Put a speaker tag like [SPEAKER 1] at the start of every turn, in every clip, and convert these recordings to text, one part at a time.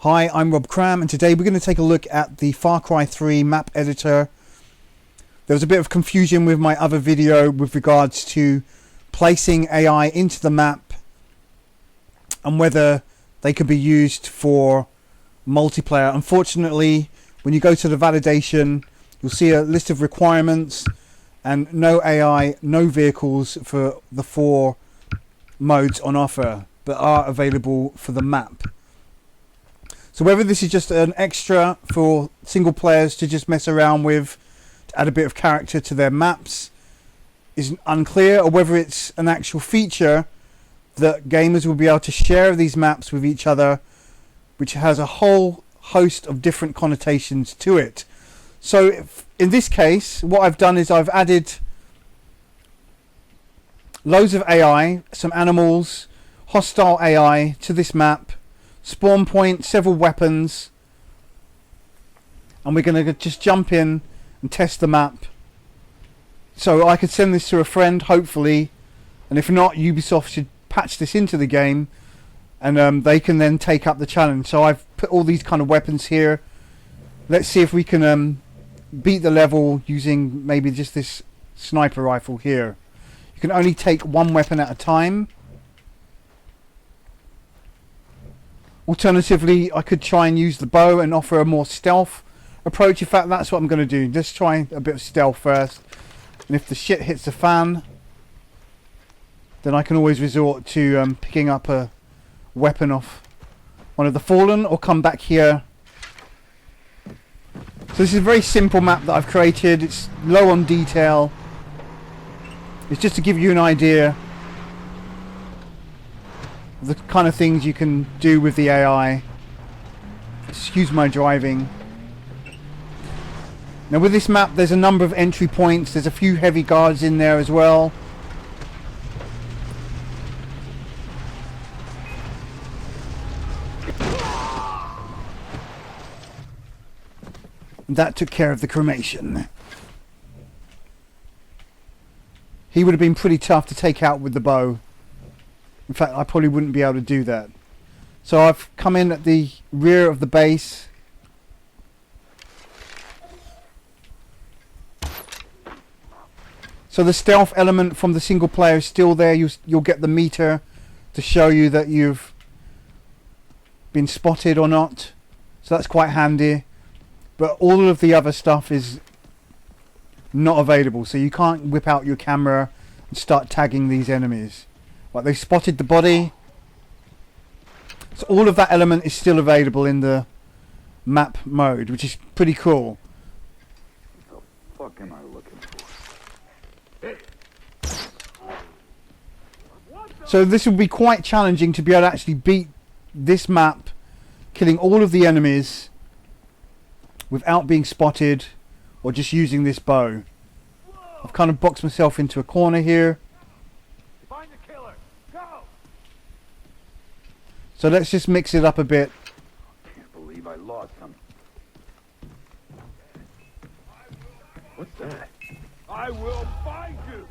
[SPEAKER 1] Hi, I'm Rob Cram, and today we're going to take a look at the Far Cry 3 map editor. There was a bit of confusion with my other video with regards to placing AI into the map and whether they could be used for multiplayer. Unfortunately, when you go to the validation, you'll see a list of requirements and no AI, no vehicles for the 4 modes on offer that are available for the map. So whether this is just an extra for single players to just mess around with, to add a bit of character to their maps, is unclear, or whether it's an actual feature that gamers will be able to share these maps with each other, which has a whole host of different connotations to it. So in this case, what I've done is I've added loads of AI, some animals, hostile AI to this map, spawn point, several weapons, and we're going to just jump in and test the map. So I could send this to a friend, hopefully, and if not, Ubisoft should patch this into the game, and they can then take up the challenge. So I've put all these kind of weapons here. Let's see if we can beat the level using maybe just this sniper rifle here. You can only take one weapon at a time. Alternatively, I could try and use the bow and offer a more stealth approach. In fact, that's what I'm going to do. Just try a bit of stealth first. And if the shit hits the fan, then I can always resort to picking up a weapon off one of the fallen, or come back here. So this is a very simple map that I've created. It's low on detail. It's just to give you an idea the kind of things you can do with the AI. Excuse my driving. Now with this map, there's a number of entry points. There's a few heavy guards in there as well. And that took care of the cremation. He would have been pretty tough to take out with the bow. In fact, I probably wouldn't be able to do that. So I've come in at the rear of the base. So the stealth element from the single player is still there. You'll get the meter to show you that you've been spotted or not. So that's quite handy. But all of the other stuff is not available. So you can't whip out your camera and start tagging these enemies. Right, they spotted the body. So all of that element is still available in the map mode, which is pretty cool.
[SPEAKER 2] What the fuck am I looking for?
[SPEAKER 1] So this will be quite challenging to be able to actually beat this map, killing all of the enemies without being spotted or just using this bow. I've kind of boxed myself into a corner here.
[SPEAKER 2] Find the killer. Go.
[SPEAKER 1] So let's just mix it up a bit.
[SPEAKER 2] Can't believe I lost him. What's that? I will find you.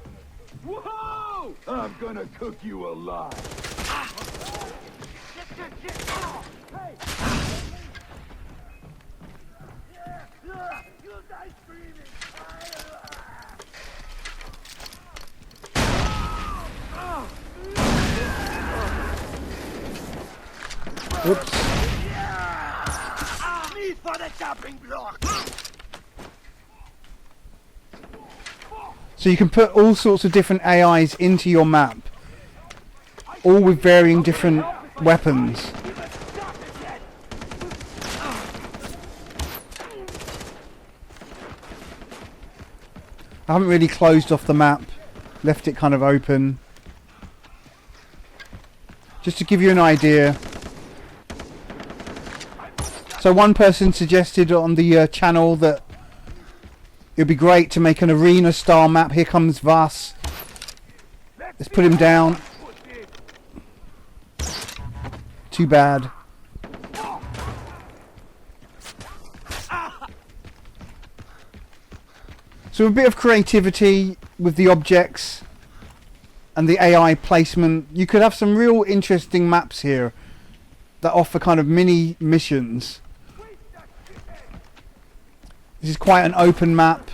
[SPEAKER 2] Whoa! I'm gonna cook you alive. Hey! You die screaming.
[SPEAKER 1] Oops.
[SPEAKER 2] Me for the chopping block.
[SPEAKER 1] So you can put all sorts of different AIs into your map, all with varying different weapons. I haven't really closed off the map, left it kind of open, just to give you an idea. So one person suggested on the channel that it would be great to make an arena style map. Here comes Vas. Let's put him down. Too bad. So a bit of creativity with the objects and the AI placement. You could have some real interesting maps here. that offer kind of mini missions. This is quite an open map.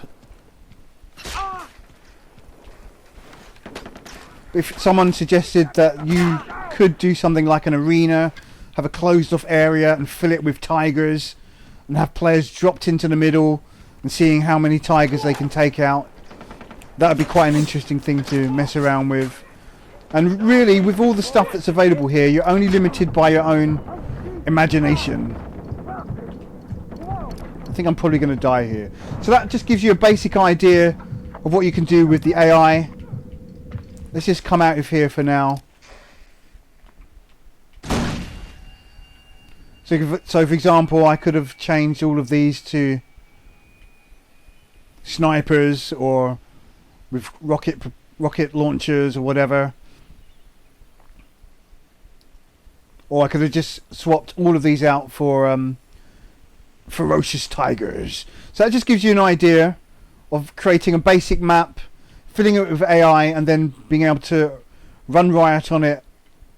[SPEAKER 1] If someone suggested that you could do something like an arena, have a closed off area and fill it with tigers, and have players dropped into the middle and seeing how many tigers they can take out, that would be quite an interesting thing to mess around with. And really, with all the stuff that's available here, you're only limited by your own imagination. I think I'm probably going to die here. So that just gives you a basic idea of what you can do with the AI. Let's just come out of here for now. So for example, I could have changed all of these to snipers or with rocket launchers or whatever. Or I could have just swapped all of these out for ferocious tigers. So that just gives you an idea of creating a basic map, filling it with AI, and then being able to run riot on it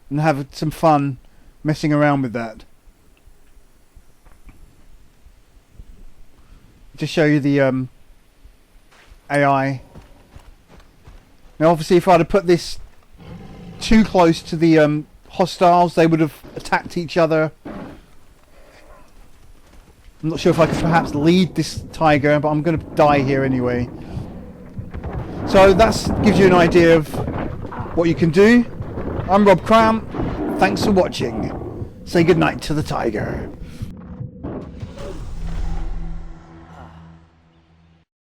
[SPEAKER 1] and have some fun messing around with that. Just show you the AI. Now obviously if I'd have put this too close to the hostiles, they would have attacked each other. I'm not sure if I could perhaps lead this tiger, but I'm going to die here anyway. So that gives you an idea of what you can do. I'm Rob Cram. Thanks for watching. Say goodnight to the tiger.